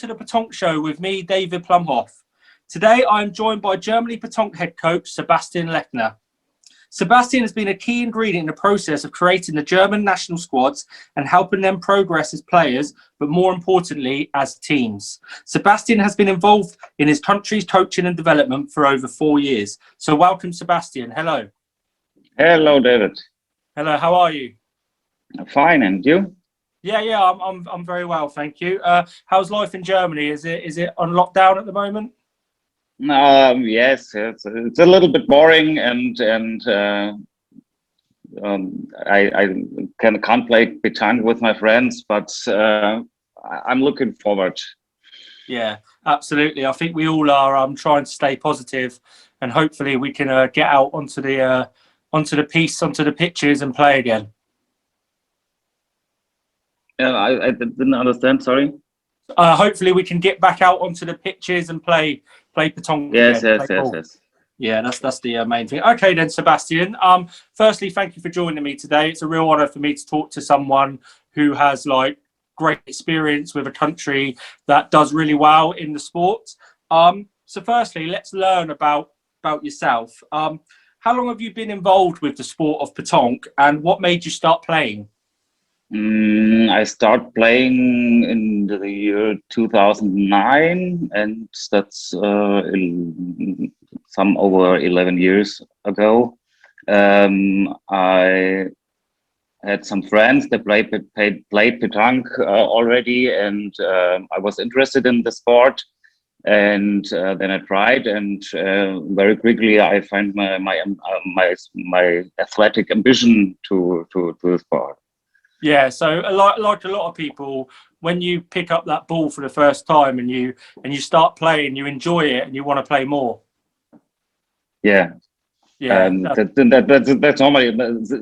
to the Petanque Show with me, David Plumhoff. Today, I am joined by Germany Petanque head coach Sebastian Lechner. Sebastian has been a key ingredient in the process of creating the German national squads and helping them progress as players, but more importantly, as teams. Sebastian has been involved in his country's coaching and development for over 4 years. So welcome, Sebastian. Hello. Hello, David. Hello, how are you? Fine, and you? Yeah, I'm very well, thank you. How's life in Germany? Is it on lockdown at the moment? Yes, it's a little bit boring, and I can't play petanque with my friends, but I'm looking forward. Yeah, absolutely. I think we all are trying to stay positive, and hopefully we can get out onto the pitches and play again. I didn't understand. Sorry. Hopefully we can get back out onto the pitches and play petanque Yes, again. yes. Yeah, that's the main thing. Okay, then, Sebastian. Firstly, thank you for joining me today. It's a real honour for me to talk to someone who has great experience with a country that does really well in the sport. So, firstly, let's learn about yourself. How long have you been involved with the sport of petanque, and what made you start playing? I started playing in the year 2009, and that's some over 11 years ago. I had some friends that played petanque already, and I was interested in the sport. And then I tried, and very quickly I find my athletic ambition to the sport. Yeah, so like a lot of people, when you pick up that ball for the first time and you start playing, you enjoy it and you want to play more. Yeah, that's normally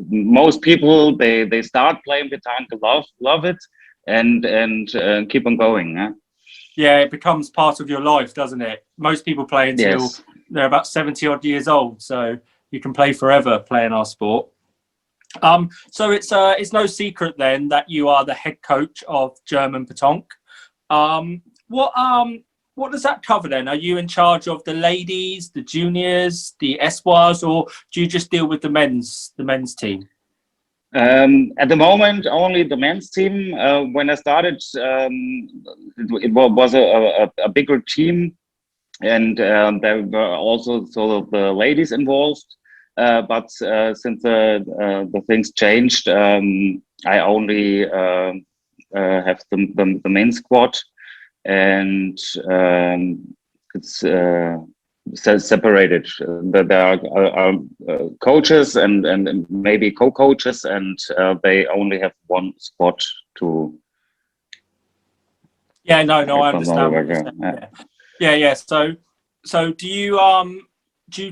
most people. They start playing petanque, love it, and keep on going. Huh? Yeah, it becomes part of your life, doesn't it? Most people play until they're about 70 odd years old, so you can play forever playing our sport. So it's no secret then that you are the head coach of German Petanque. What does that cover then? Are you in charge of the ladies, the juniors, the espoirs, or do you just deal with the men's team? At the moment, only the men's team. When I started, it was a bigger team, and there were also sort of the ladies involved. But since the things changed, I only have the main squad, and it's separated. There are coaches and maybe co-coaches, and they only have one squad to. Yeah, no, I understand what you're saying. Yeah. So do you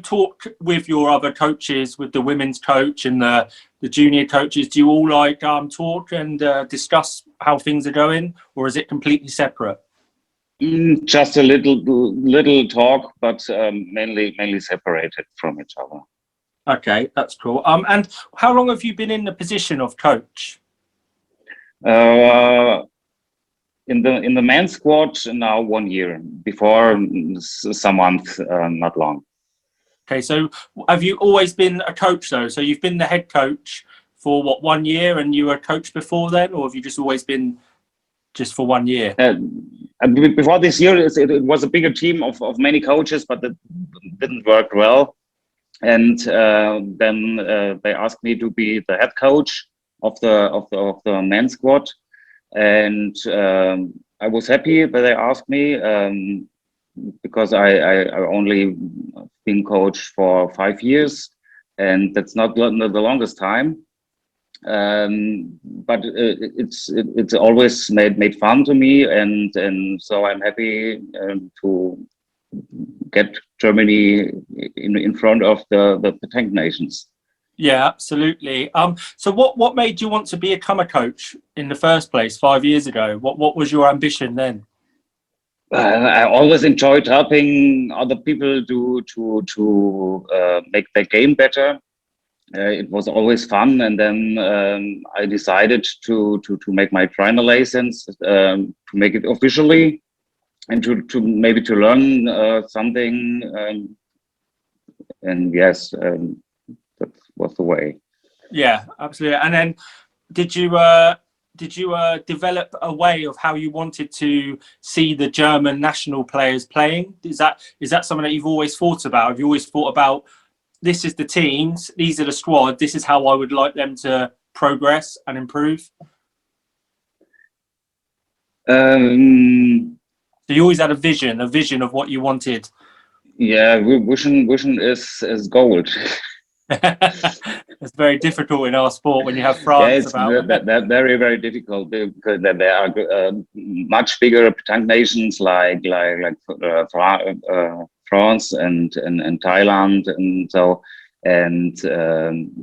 talk with your other coaches, with the women's coach and the junior coaches? Do you all talk and discuss how things are going, or is it completely separate? Just a little talk, but mainly separated from each other. Okay, that's cool. And how long have you been in the position of coach? In the men's squad now 1 year. Before some months, not long. Okay, so have you always been a coach though? So you've been the head coach for 1 year, and you were a coach before then, or have you just always been just for 1 year? Before this year, it was a bigger team of many coaches, but it didn't work well. And then they asked me to be the head coach of the men's squad, and I was happy that they asked me because I only been coach for 5 years, and that's not the longest time. But it's always made fun to me, and so I'm happy to get Germany in front of the petanque nations. Yeah, absolutely. So what made you want to become a coach in the first place 5 years ago? What was your ambition then? I always enjoyed helping other people to make their game better. It was always fun, and then I decided to make my trainer license, to make it officially, and to maybe to learn something. And yes, that was the way. Yeah, absolutely. And then did you develop a way of how you wanted to see the German national players playing? Is that something that you've always thought about? Have you always thought about, this is the teams, these are the squad, this is how I would like them to progress and improve? So you always had a vision of what you wanted. Yeah, vision is gold. It's very difficult in our sport when you have Yeah, France it's about. that very, very difficult, because there are much bigger tank nations like France and Thailand, and so, and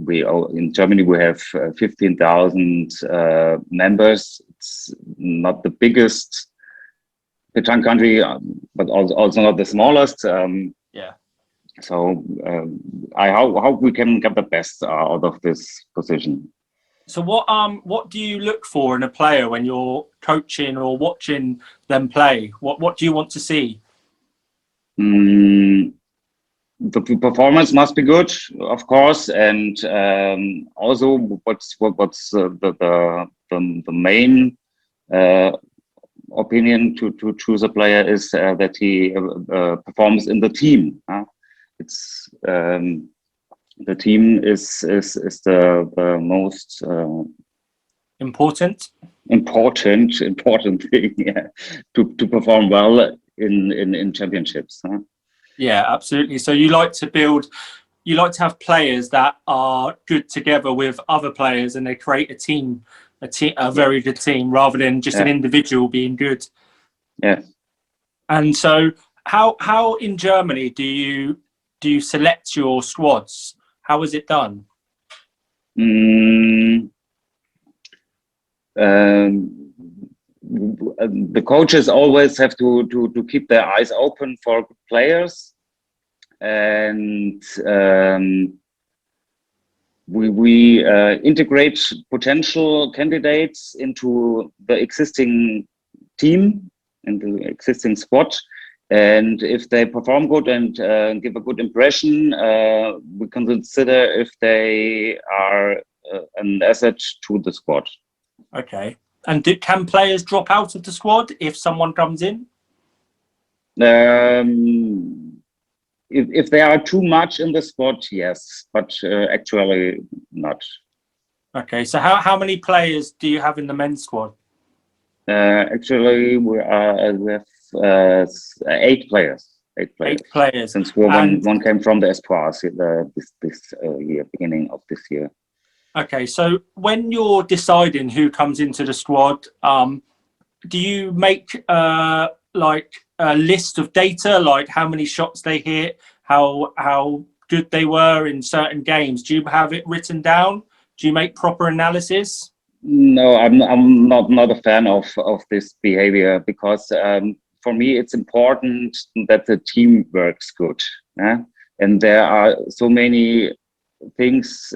we in Germany we have 15,000 members. It's not the biggest petanque country, but also not the smallest. Yeah. So I hope we can get the best out of this position. So what do you look for in a player when you're coaching or watching them play? What do you want to see? The performance must be good, of course, and also what's the main opinion to choose a player is that he performs in the team. It's the team is the most Important important thing, yeah, to perform well in championships. Yeah, absolutely. So you like to have players that are good together with other players, and they create a very good team, rather than just an individual being good. Yeah. And so how in Germany do you select your squads? How is it done? The coaches always have to keep their eyes open for players, and we integrate potential candidates into the existing team, into the existing squad. And if they perform good and give a good impression, we can consider if they are an asset to the squad. Okay. And can players drop out of the squad if someone comes in? If there are too much in the squad, yes, but actually not. Okay. So how many players do you have in the men's squad? Actually, we have 8 players. 8 players. Since one came from the Espoirs this year, beginning of this year. Okay, so when you're deciding who comes into the squad, do you make like a list of data, like how many shots they hit, how good they were in certain games? Do you have it written down? Do you make proper analysis? No, I'm not a fan of this behavior, because for me it's important that the team works good. Yeah? And there are so many things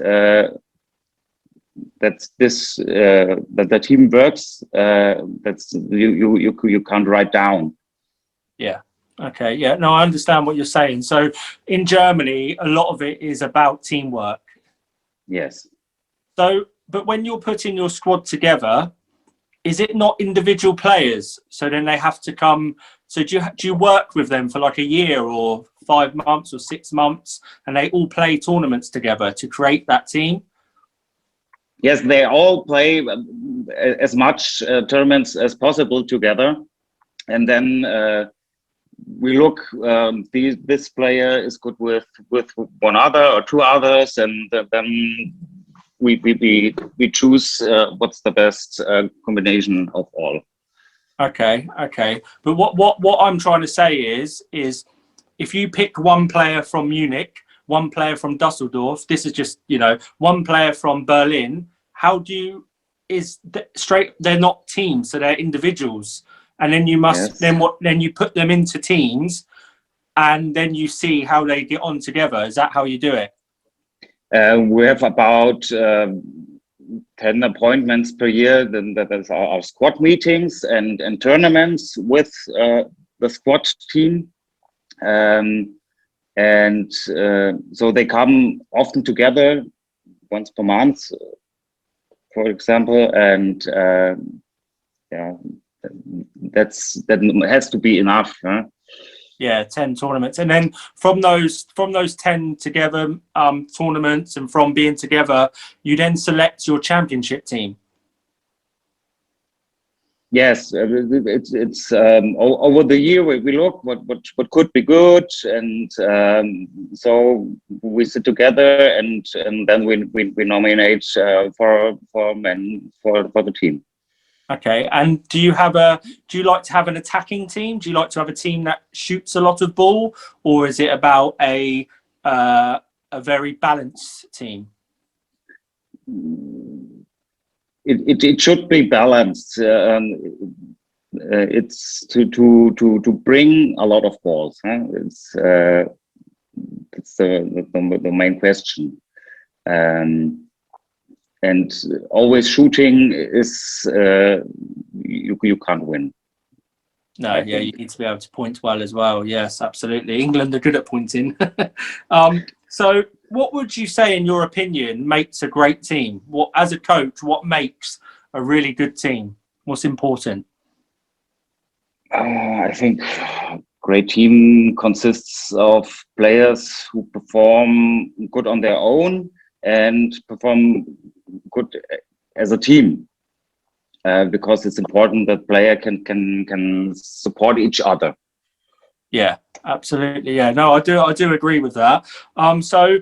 that the team works. That's you can't write down. Yeah. Okay. Yeah. No, I understand what you're saying. So in Germany, a lot of it is about teamwork. Yes. So, but when you're putting your squad together, is it not individual players? So then they have to come. So do you work with them for like a year or 5 months or 6 months, and they all play tournaments together to create that team? Yes, they all play as much tournaments as possible together, and then we look. This player is good with one other or 2 others, and then we choose what's the best combination of all. Okay. But what I'm trying to say is if you pick one player from Munich, one player from Dusseldorf, this is just, one player from Berlin, they're not teams, so they're individuals. And then you must, then you put them into teams, and then you see how they get on together. Is that how you do it? We have about 10 appointments per year. Then that is our squad meetings and tournaments with the squad team, and so they come often together once per month, for example, and yeah, that has to be enough. Huh? Yeah, 10 tournaments, and then from those 10 together tournaments, and from being together, you then select your championship team. Yes, it's over the year we look what could be good, and so we sit together and then we nominate for the team. Okay, and do you like to have an attacking team? Do you like to have a team that shoots a lot of ball, or is it about a very balanced team? It should be balanced. It's to bring a lot of balls. Huh? It's the main question. And always shooting is you can't win. No, yeah, you need to be able to point well as well. Yes, absolutely. England are good at pointing. So what would you say, in your opinion, makes a great team? What, as a coach, what makes a really good team? What's important? I think great team consists of players who perform good on their own and perform good as a team, because it's important that player can support each other. Yeah, absolutely. Yeah, no, I do agree with that. So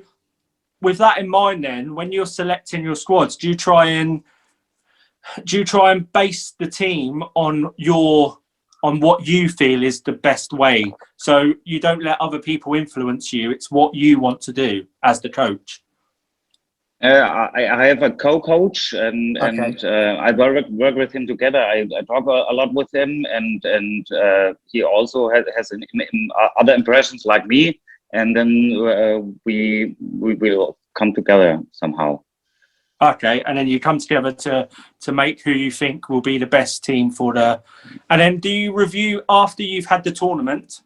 with that in mind, then, when you're selecting your squads, do you try and base the team on what you feel is the best way? So you don't let other people influence you. It's what you want to do as the coach. I have a co-coach, and I work with him together. I talk a lot with him, and he also has other impressions like me, and then we will come together somehow. Okay, and then you come together to make who you think will be the best team for the. And then do you review after you've had the tournament,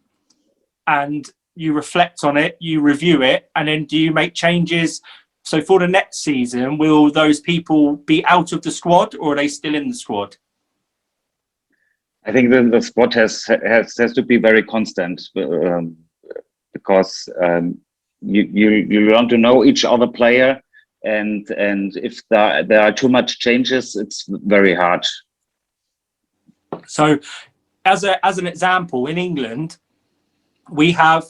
and you reflect on it, you review it, and then do you make changes? So for the next season, will those people be out of the squad, or are they still in the squad? I think the squad has to be very constant, because you learn to know each other player, and if there are too much changes, it's very hard. So as an example, in England, we have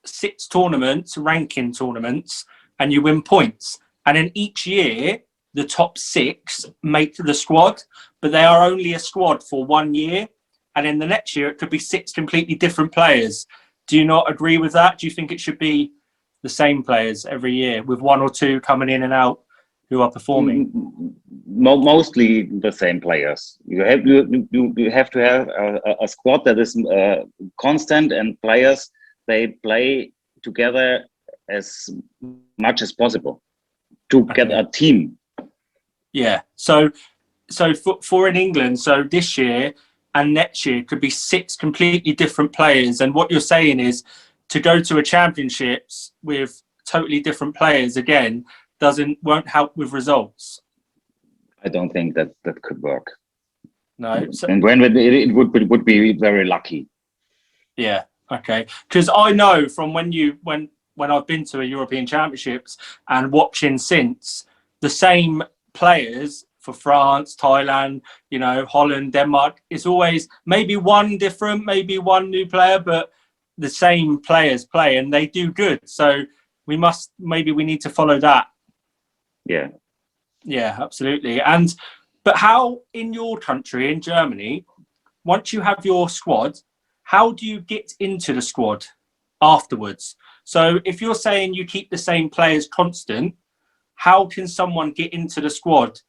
6 tournaments, ranking tournaments, and you win points. And then each year, the top 6 make the squad, but they are only a squad for 1 year. And then the next year, it could be 6 completely different players. Do you not agree with that? Do you think it should be the same players every year, with 1 or 2 coming in and out who are performing? Mostly the same players. You have to have a squad that is constant, and players, they play together as much as possible to get a team. Yeah. So for in England, so this year and next year could be 6 completely different players. And what you're saying is, to go to a championships with totally different players again won't help with results. I don't think that could work. No. And when it would be very lucky. Yeah. Okay. Because I know from when I've been to a European Championships and watching since, the same players for France, Thailand, Holland, Denmark, it's always maybe one different, maybe one new player, but the same players play and they do good. So we need to follow that. Yeah. Yeah, absolutely. But how, in your country, in Germany, once you have your squad, how do you get into the squad afterwards? So if you're saying you keep the same players constant, how can someone get into the squad?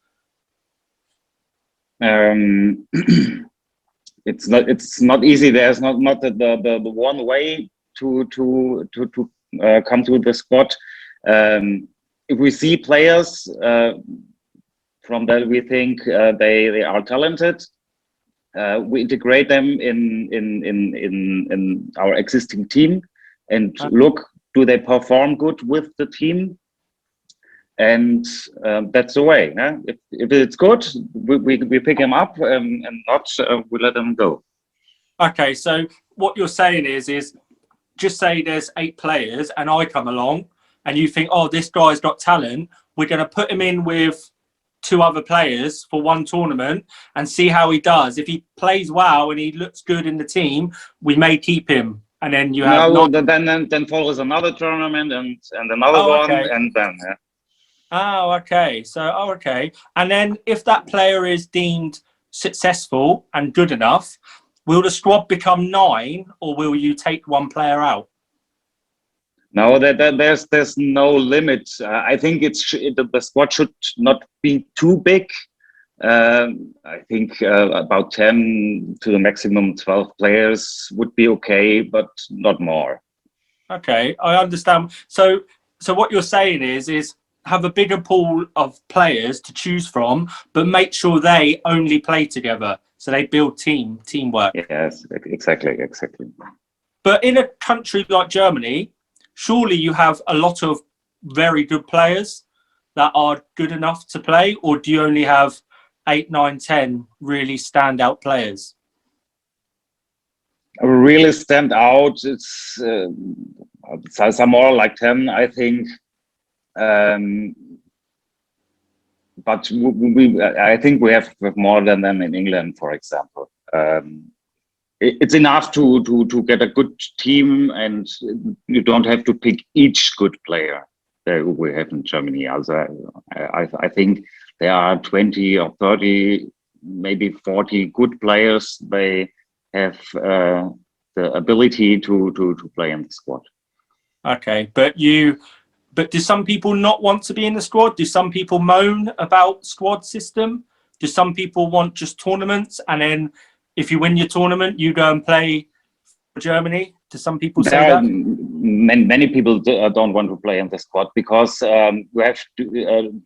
It's not easy. There's not the one way to come to the squad. If we see players from that we think they are talented, we integrate them in our existing team and Okay. look, do they perform good with the team? And that's the way. Yeah? If it's good, we pick them up, and not we let them go. Okay, so what you're saying is just say there's 8 players and I come along and you think, oh, this guy's got talent. We're going to put him in with 2 other players for one tournament and see how he does. If he plays well and he looks good in the team, we may keep him. And then you have No, then follows another tournament and another Oh, one, okay. and then Oh, okay. So, okay. And then if that player is deemed successful and good enough, will the squad become 9 or will you take one player out? no, there's no limit. I think the squad should not be too big. I think about 10 to the maximum 12 players would be okay, but not more. Okay, I understand. So what you're saying is have a bigger pool of players to choose from, but make sure they only play together. So they build teamwork. Yes, exactly. But in a country like Germany, surely you have a lot of very good players that are good enough to play, or do you only have 8, 9, 10 really standout players? Really stand out. It's some more like 10, I think. But I think we have more than them in England, for example. It's enough to get a good team, and you don't have to pick each good player that we have in Germany. Also, I think there are 20 or 30, maybe 40 good players. They have the ability to play in the squad. Okay, but do some people not want to be in the squad? Do some people moan about squad system? Do some people want just tournaments, and then if you win your tournament, you go and play for Germany? Do some people say that? Many people don't want to play in the squad because we have to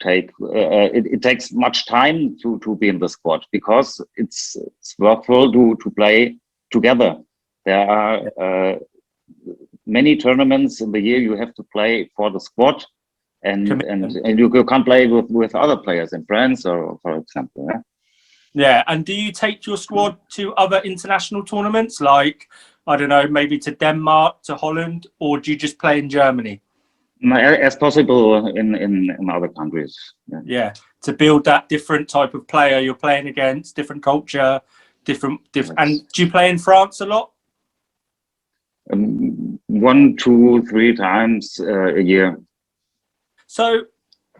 take it takes much time to be in the squad, because it's worthwhile to play together. There are many tournaments in the year you have to play for the squad, and you can't play with other players in France, or for example. Yeah, and do you take your squad to other international tournaments, like, I don't know, maybe to Denmark, to Holland, or do you just play in Germany? As possible in other countries. Yeah, to build that different type of player you're playing against, different culture, different. Yes. And do you play in France a lot? 1, 2, 3 times a year. So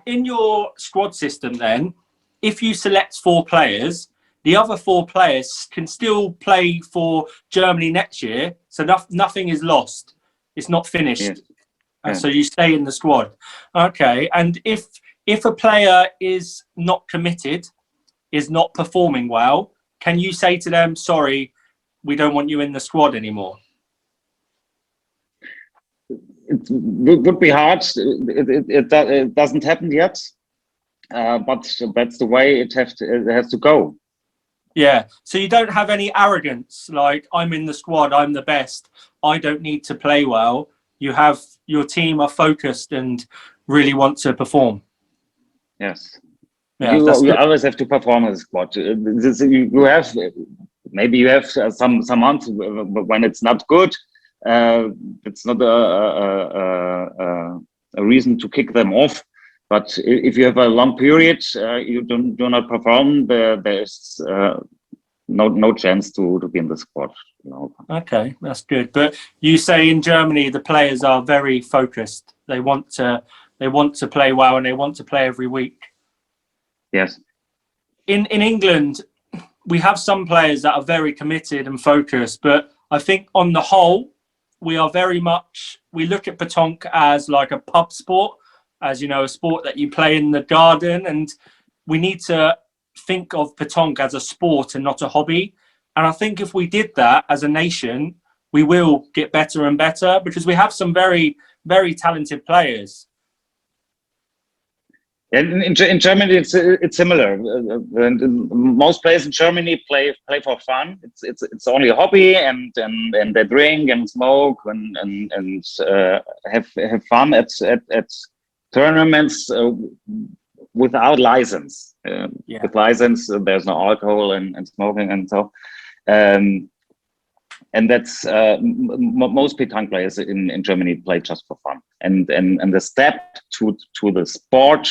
in your squad system then, if you select 4 players, the other 4 players can still play for Germany next year. So nothing is lost. It's not finished. Yeah. So you stay in the squad. Okay. And if a player is not committed, is not performing well, can you say to them, sorry, we don't want you in the squad anymore? It would be hard. It doesn't happen yet, but that's the way it has to go. Yeah. So you don't have any arrogance, like, I'm in the squad, I'm the best, I don't need to play well. You have your team are focused and really want to perform. Yes. Yeah, you good. always have to perform as a squad. You have, maybe you have some months when it's not good. It's not a reason to kick them off. But if you have a long period, you do not perform, there's no chance to be in the squad. Okay, that's good. But you say in Germany the players are very focused. They want to play well, and they want to play every week. Yes. In England, we have some players that are very committed and focused, but I think on the whole, we look at pétanque as like a pub sport, as you know, a sport that you play in the garden, and we need to think of pétanque as a sport and not a hobby. And I think if we did that as a nation, we will get better and better, because we have some very, very talented players. In Germany, it's similar. Most players in Germany play for fun. It's only a hobby, and they drink and smoke and have fun at tournaments without license. With license, there's no alcohol and smoking and so. And that's most petanque players in Germany play just for fun. And the step to the sport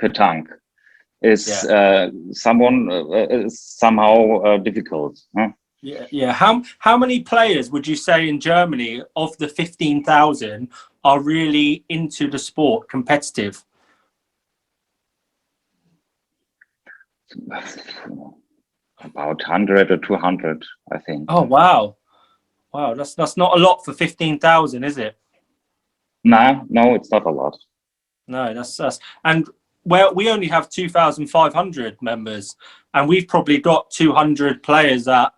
petanque is somehow difficult. Huh? Yeah. How many players would you say in Germany of the 15,000 are really into the sport, competitive? About 100 or 200, I think. Oh wow, that's not a lot for 15,000, is it? No, it's not a lot. No, that's and well, we only have 2,500 members, and we've probably got 200 players that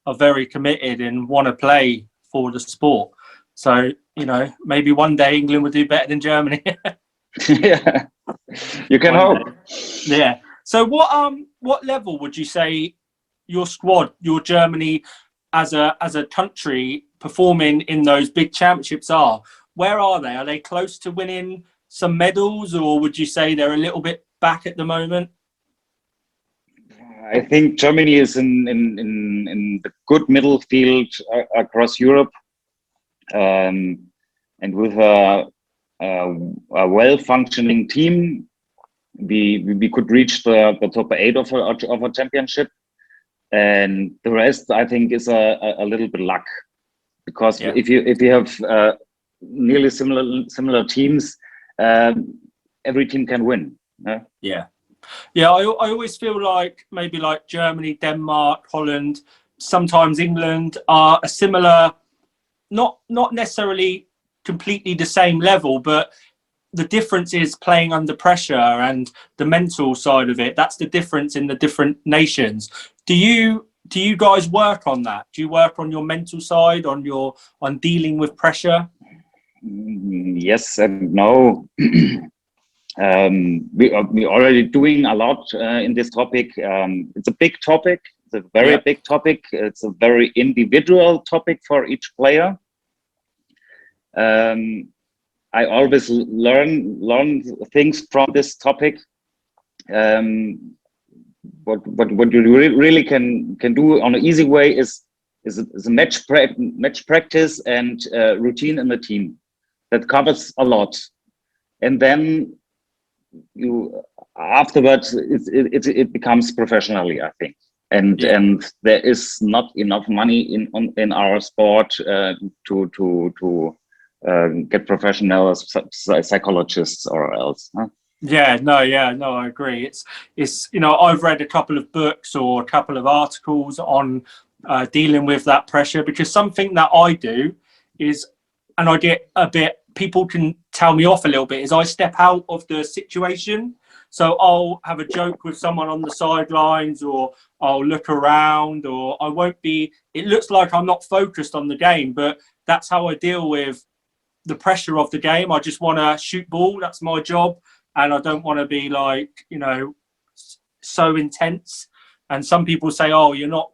are very committed and want to play for the sport. So, maybe one day England will do better than Germany. Yeah, you can hope. Yeah. So what level would you say your squad, your Germany as a country performing in those big championships are? Where are they? Are they close to winning some medals, or would you say they're a little bit back at the moment? I think Germany is in the good middle field across Europe, and with a well-functioning team, we could reach the top 8 of a championship, and the rest I think is a little bit luck, because if you have nearly similar teams, every team can win. Yeah, I always feel like maybe like Germany, Denmark, Holland, sometimes England are a similar, not necessarily completely the same level, but the difference is playing under pressure and the mental side of it. That's the difference in the different nations. Do you guys work on that? Do you work on your mental side, on dealing with pressure? Yes and no. We are already doing a lot in this topic. It's a big topic. It's a very big topic. It's a very individual topic for each player. I always learn things from this topic. What you really can do on an easy way is a match practice and routine in the team. That covers a lot, and then you afterwards it becomes professionally, I think. And there is not enough money in our sport to get professional psychologists or else. Huh? No, I agree. It's I've read a couple of books or a couple of articles on dealing with that pressure, because something that I do is, and I get a bit, people can tell me off a little bit, is I step out of the situation. So I'll have a joke with someone on the sidelines, or I'll look around, or I won't be, it looks like I'm not focused on the game, but that's how I deal with the pressure of the game. I just want to shoot ball. That's my job. And I don't want to be like, so intense. And some people say, oh, you're not,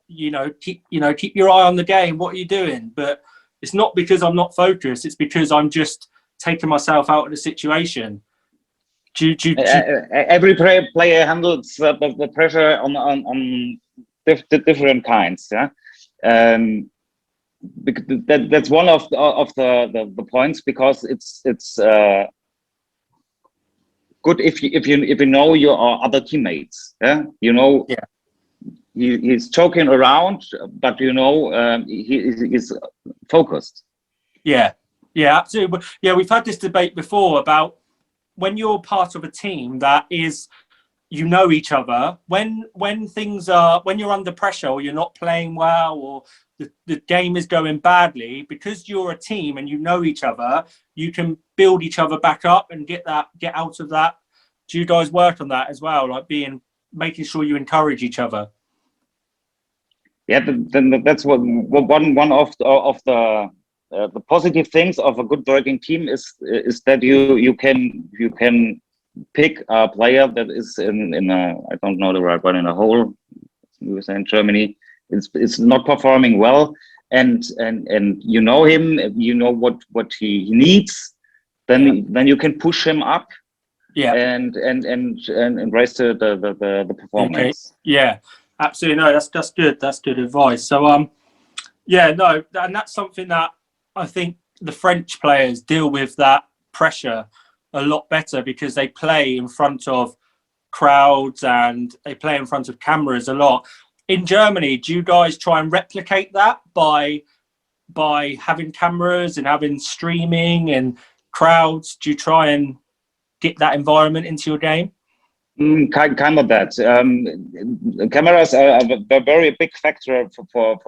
keep your eye on the game. What are you doing? But it's not because I'm not focused. It's because I'm just taking myself out of the situation. Every player handles the pressure on different kinds. Yeah. That's one of the points, because it's good if you know your other teammates. Yeah. He's joking around, but he's focused. Yeah, absolutely. Yeah, we've had this debate before about when you're part of a team that is, each other, when you're under pressure, or you're not playing well, or the game is going badly, because you're a team and you know each other, you can build each other back up and get out of that. Do you guys work on that as well, like making sure you encourage each other? Yeah, then that's one of the positive things of a good working team is that you can pick a player that is in a, I don't know the right word, in a hole, we say in Germany, it's not performing well, and you know him, you know what he needs, then you can push him up, and raise the Okay. performance. Yeah, absolutely. No, that's good. That's good advice. So yeah, no, and that's something that I think the French players deal with that pressure a lot better because they play in front of crowds and they play in front of cameras a lot. In Germany, do you guys try and replicate that by having cameras and having streaming and crowds? Do you try and get that environment into your game? Kind of that. Cameras are a very big factor for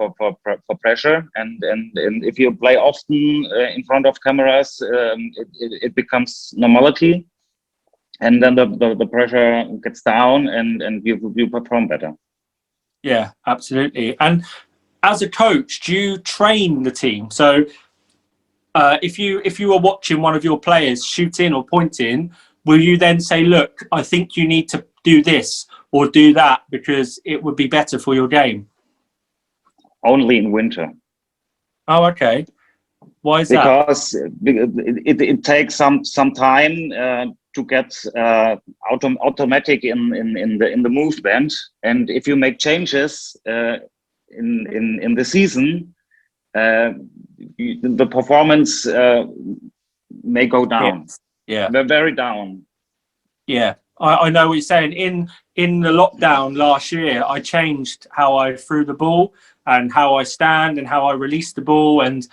pressure, and if you play often in front of cameras, it becomes normality, and then the pressure gets down, and you perform better. Yeah, absolutely. And as a coach, do you train the team? So if you were watching one of your players shoot in or point in, will you then say, look, I think you need to do this or do that because it would be better for your game? Only in winter. Oh, okay. Why is that? Because it takes some time to get automatic in the movement, and if you make changes in the season, the performance may go down. Yeah. They're very down. Yeah, I know what you're saying. In the lockdown last year, I changed how I threw the ball and how I stand and how I release the ball, and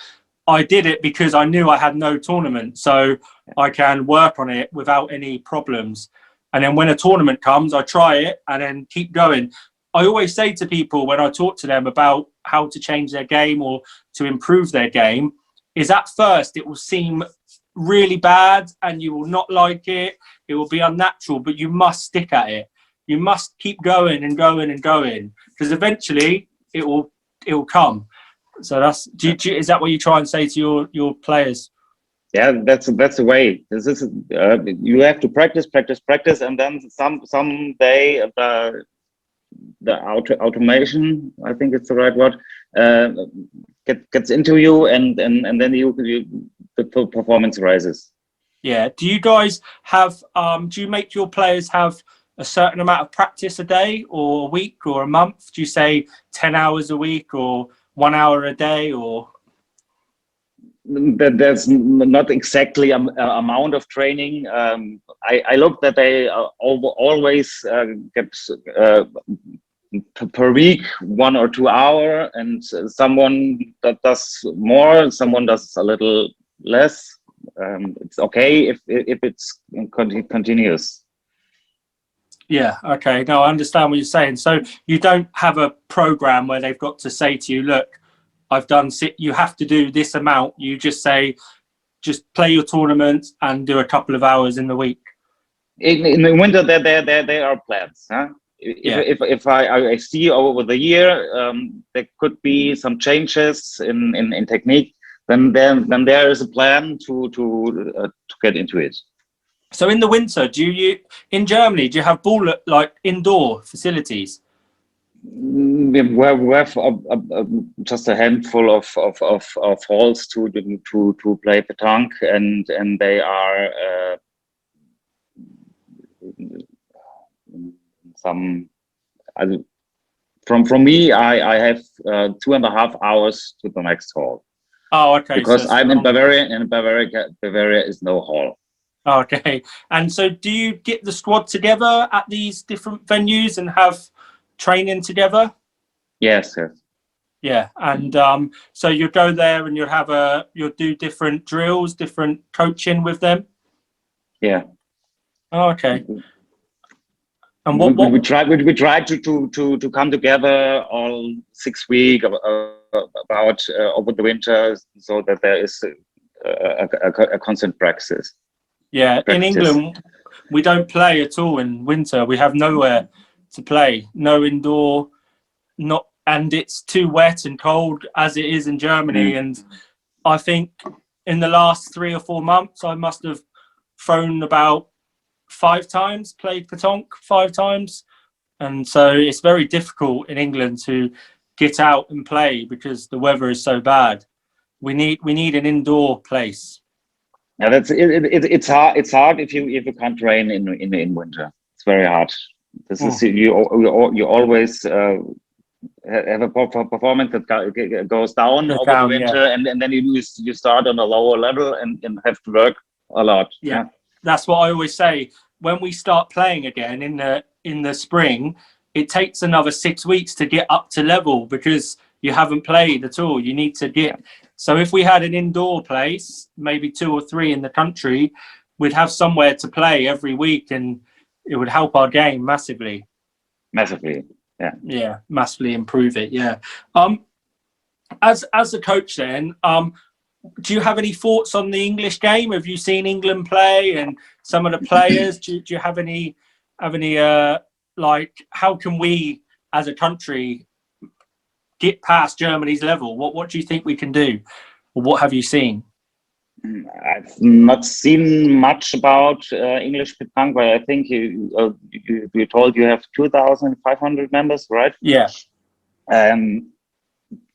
I did it because I knew I had no tournament, so I can work on it without any problems. And then when a tournament comes, I try it and then keep going. I always say to people when I talk to them about how to change their game or to improve their game, is at first it will seem really bad and you will not like it. It will be unnatural, but you must stick at it. You must keep going and going and going because eventually it will come. So that's is that what you try and say to your players? Yeah, that's the way. This is you have to practice, and then someday the automation, I think it's the right word, gets into you, and then the performance rises. Yeah. Do you guys have? Do you make your players have a certain amount of practice a day, or a week, or a month? Do you say 10 hours a week, or 1 hour a day, or? There's not exactly an amount of training. I look that they always get per week 1 or 2 hours, and someone that does more, someone does a little less. It's okay if it's continuous. Yeah. Okay. No, I understand what you're saying. So you don't have a program where they've got to say to you, look, I've done you have to do this amount. You just say, just play your tournaments and do a couple of hours in the week. In the winter, there are plans. Huh? If I see over the year, there could be some changes in technique. Then there is a plan to get into it. So in the winter, in Germany, do you have like indoor facilities? We have just a handful of halls to play petanque, and they are some. From me, I have 2.5 hours to the next hall. Oh, okay. Because I'm in Bavaria, and Bavaria is no hall. Okay. And so do you get the squad together at these different venues and have training together? Yes. Yeah. And so you go there and you'll do different drills, different coaching with them? Yeah. Oh, okay. And we try to come together all 6 weeks about over the winter, so that there is a constant practice. Yeah, in England, we don't play at all in winter. We have nowhere to play, no indoor, and it's too wet and cold as it is in Germany. And I think in the last 3 or 4 months, I must have thrown about 5 times, played petanque 5 times. And so it's very difficult in England to get out and play because the weather is so bad. We need an indoor place. Yeah, it's hard. It's hard if you can't train in winter. It's very hard. This is you always have a performance that goes down over the winter, and then you start on a lower level and have to work a lot. Yeah, that's what I always say. When we start playing again in the spring, it takes another 6 weeks to get up to level because you haven't played at all. You need to get. So if we had an indoor place, maybe 2 or 3 in the country, we'd have somewhere to play every week, and it would help our game massively. Massively, yeah. Yeah, massively improve it. Yeah. As a coach, then, do you have any thoughts on the English game? Have you seen England play and some of the players? Do you have any like, how can we as a country get past Germany's level? What do you think we can do? Or what have you seen? I've not seen much about English petanque, but I think you told you have 2,500 members, right? Yeah.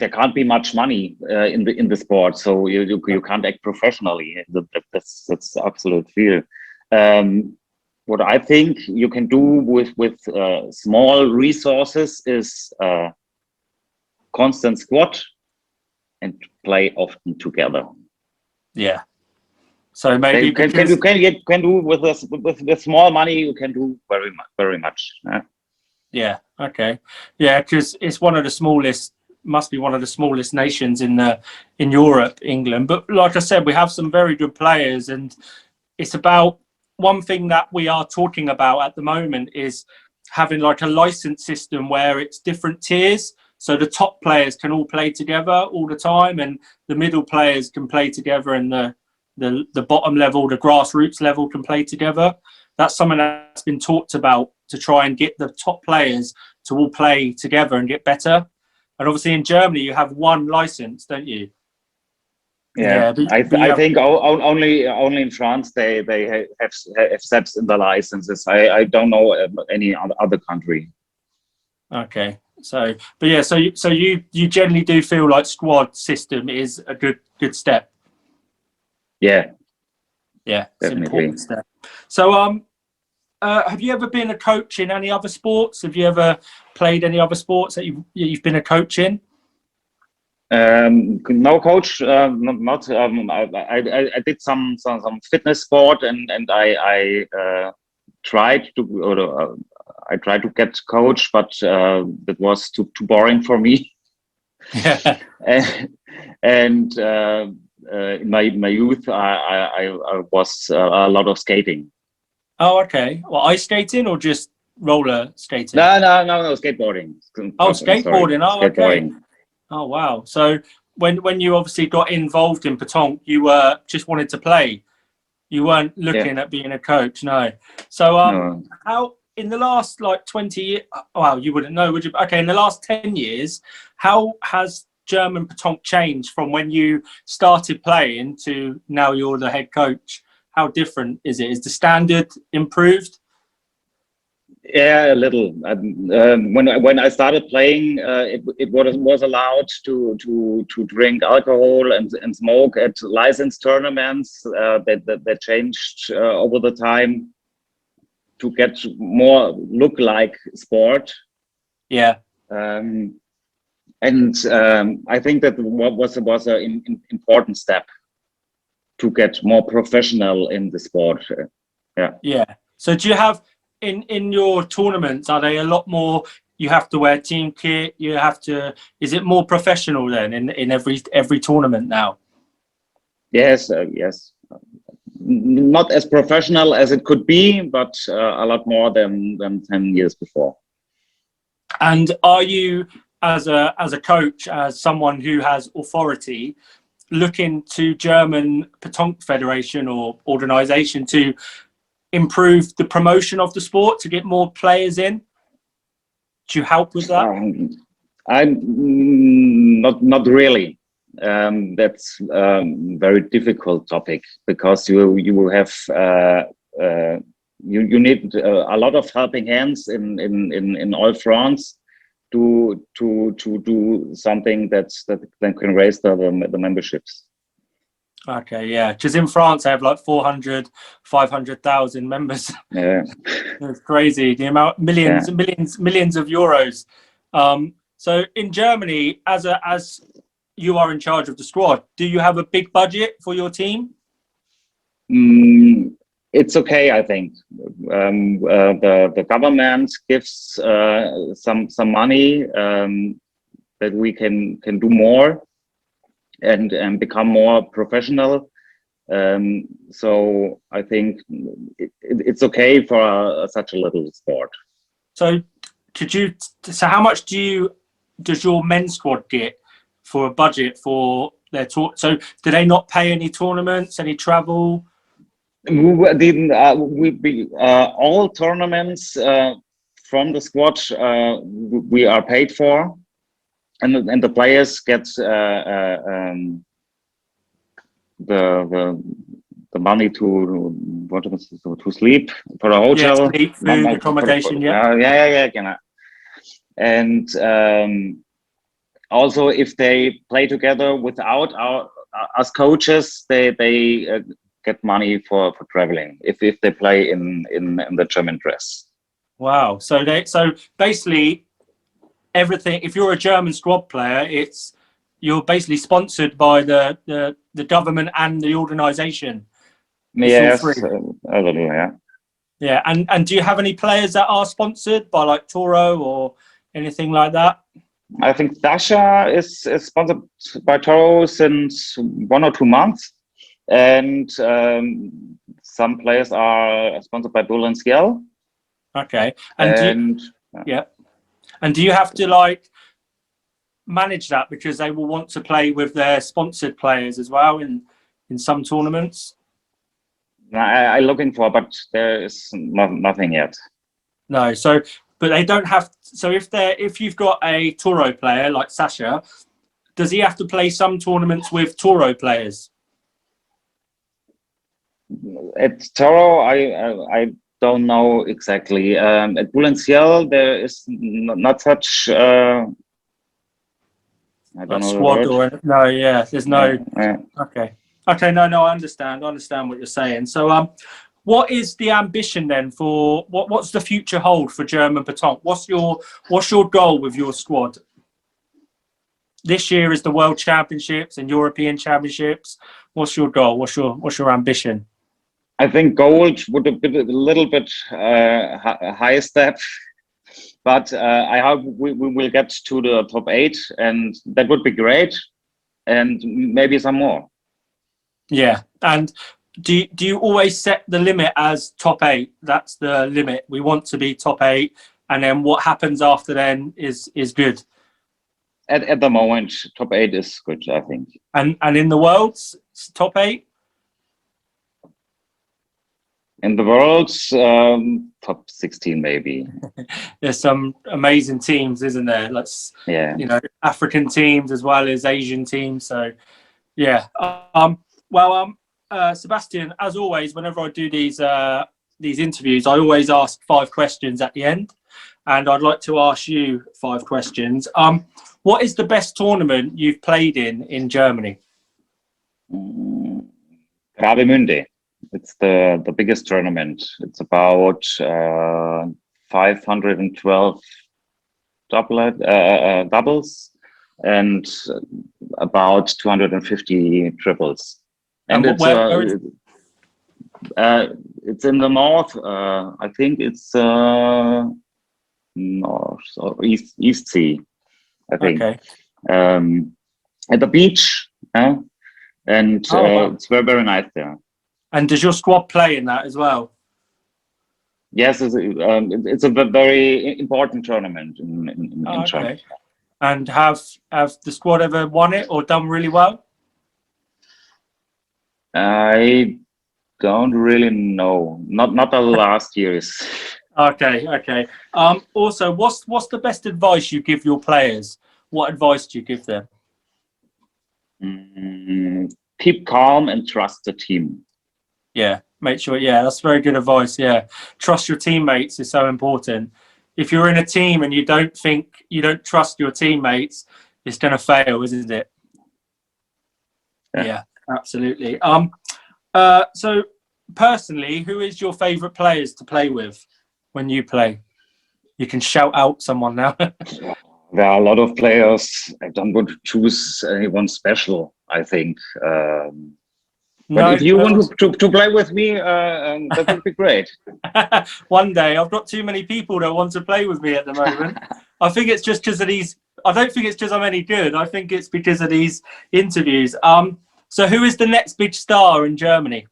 There can't be much money in the sport, so you can't act professionally. That's absolute fear. What I think you can do with small resources is constant squad and play often together. Yeah. So maybe you can do with small money. You can do very much. Yeah. Okay. Yeah, because it's one of the smallest. Must be one of the smallest nations in Europe, England. But like I said, we have some very good players, and it's about one thing that we are talking about at the moment is having like a license system where it's different tiers. So the top players can all play together all the time, and the middle players can play together, and the bottom level, the grassroots level can play together. That's something that's been talked about to try and get the top players to all play together and get better. And obviously in Germany, you have one license, don't you? Yeah, I think only in France they have steps in the licenses. I don't know any other country. Okay, so but yeah, so you generally do feel like squad system is a good step. Yeah, it's definitely. an important step. So have you ever been a coach in any other sports? Have you ever played any other sports that you've been a coach in? No, coach. Not. I did some fitness sport, and I tried to I tried to get coach, but that was too boring for me. Yeah. And in my youth, I was a lot of skating. Oh, okay. Well, ice skating or just roller skating? No, skateboarding. Oh, skateboarding. Oh, skateboarding. Okay. Oh, wow. So when you obviously got involved in petanque, you just wanted to play. You weren't looking at being a coach, no. So No. how in the last like 20 years, well, you wouldn't know, would you? Okay, in the last 10 years, how has German petanque changed from when you started playing to now you're the head coach? How different is it? Is the standard improved? Yeah, a little. When I started playing, it was allowed to drink alcohol and smoke at licensed tournaments. That changed over the time to get more look like sport. Yeah. I think that was an important step to get more professional in the sport. Yeah. So do you have in your tournaments, are they a lot more, you have to wear team kit, is it more professional then in every tournament now? Yes. Not as professional as it could be, but a lot more than 10 years before. And are you, as a coach, as someone who has authority, looking to German Petanque Federation or organization to improve the promotion of the sport, to get more players in? Do you help with that? I'm not really. That's very difficult topic because you will have you need a lot of helping hands in all fronts to do something that can raise the memberships. Okay, yeah, because in France they have like 400, 500,000 members. Yeah, It's crazy, the amount, millions, yeah. millions of euros. So in Germany, as you are in charge of the squad, do you have a big budget for your team? It's okay, I think. The government gives some money that we can do more and become more professional. So I think it's okay for such a little sport. So how much does your men's squad get for a budget for their tour? So do they not pay any tournaments, any travel? All tournaments from the squad we are paid for, and the players get the money to sleep, for a hotel, Yeah, sleep, food, accommodation. Yeah. yeah. And also, if they play together without us coaches, they get money for traveling if they play in the German dress. Wow. So basically everything. If you're a German squad player, you're basically sponsored by the government and the organisation. Yes, a little, yeah. Yeah, and do you have any players that are sponsored by like Toro or anything like that? I think Sasha is sponsored by Toro since 1 or 2 months, and some players are sponsored by Bull and Ciel. Okay, and do you have to like manage that because they will want to play with their sponsored players as well in some tournaments? I'm looking for, but there is nothing yet. No, but they don't have. So if you've got a Toro player like Sasha, does he have to play some tournaments with Toro players? At Toro, I don't know exactly. At Bull and Ciel, there is not such. I don't know squad the word. or no, yeah. There's no. Yeah. Okay, no, I understand. I understand what you're saying. So, what is the ambition then for what's the future hold for German Pétanque? What's your goal with your squad? This year is the World Championships and European Championships. What's your goal? What's your ambition? I think gold would have been a little bit higher step, but I hope we will get to the top 8, and that would be great, and maybe some more. Yeah, and do you always set the limit as top 8? That's the limit. We want to be top 8, and then what happens after then is good. At the moment, top 8 is good, I think. And in the world's top 8. In the world, top 16 maybe. There's some amazing teams, isn't there? African teams as well as Asian teams. So, yeah. Sebastian, as always, whenever I do these interviews, I always ask 5 questions at the end, and I'd like to ask you 5 questions. What is the best tournament you've played in Germany? Travemünde. It's the biggest tournament. It's about 512 doubles and about 250 triples. And it's in the north. I think it's north or east sea. I think. Okay. At the beach, and wow. It's very, very nice there. And does your squad play in that as well? Yes, it's a very important tournament in China. Okay. And have the squad ever won it or done really well? I don't really know. Not the last years. Okay. Also, what's the best advice you give your players? What advice do you give them? Keep calm and trust the team. Yeah, make sure. Yeah, that's very good advice. Yeah, trust your teammates is so important. If you're in a team and you don't trust your teammates, it's going to fail, isn't it? Yeah, absolutely. So personally, who is your favourite players to play with when you play? You can shout out someone now. There are a lot of players. I don't want to choose anyone special, I think. But if you want to play with me, that would be great. One day. I've got too many people that want to play with me at the moment. I think it's just because of these. I don't think it's because I'm any good. I think it's because of these interviews. So who is the next big star in Germany?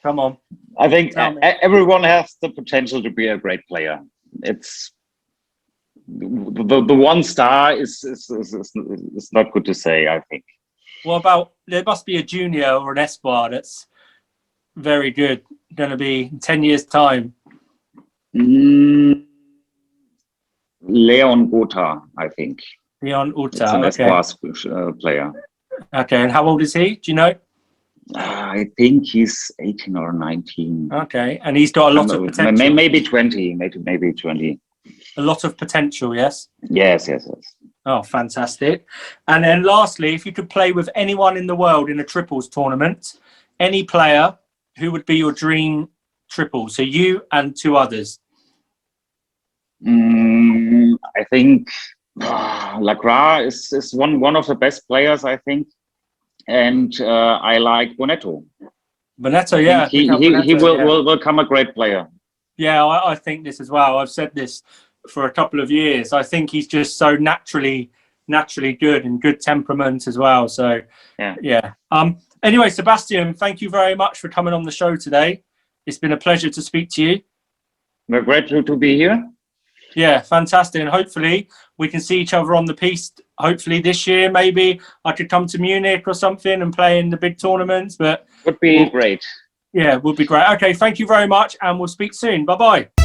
Come on. I think everyone has the potential to be a great player. It's the one star is not good to say, I think. What about, there must be a junior or an espoir that's very good, going to be in 10 years' time. Leon Gotha, I think. Leon Gotha, it's an espoir player. Okay, and how old is he? Do you know? I think he's 18 or 19. Okay, and he's got a lot of potential. Maybe 20, maybe 20. A lot of potential, yes? Yes. Oh, fantastic. And then lastly, if you could play with anyone in the world in a triples tournament, any player, who would be your dream triple? So you and two others. I think Lacroix is one of the best players, I think. And I like Bonetto. Bonetto, yeah. He will become a great player. Yeah, I think this as well. I've said this for a couple of years. I think he's just so naturally good and good temperament as well. So yeah. Anyway, Sebastian, thank you very much for coming on the show today. It's been a pleasure to speak to you. We're great to be here. Yeah, fantastic. And hopefully we can see each other on the piste. Hopefully this year, maybe I could come to Munich or something and play in the big tournaments. But would be great. Yeah, would be great. Okay, thank you very much, and we'll speak soon. Bye-bye.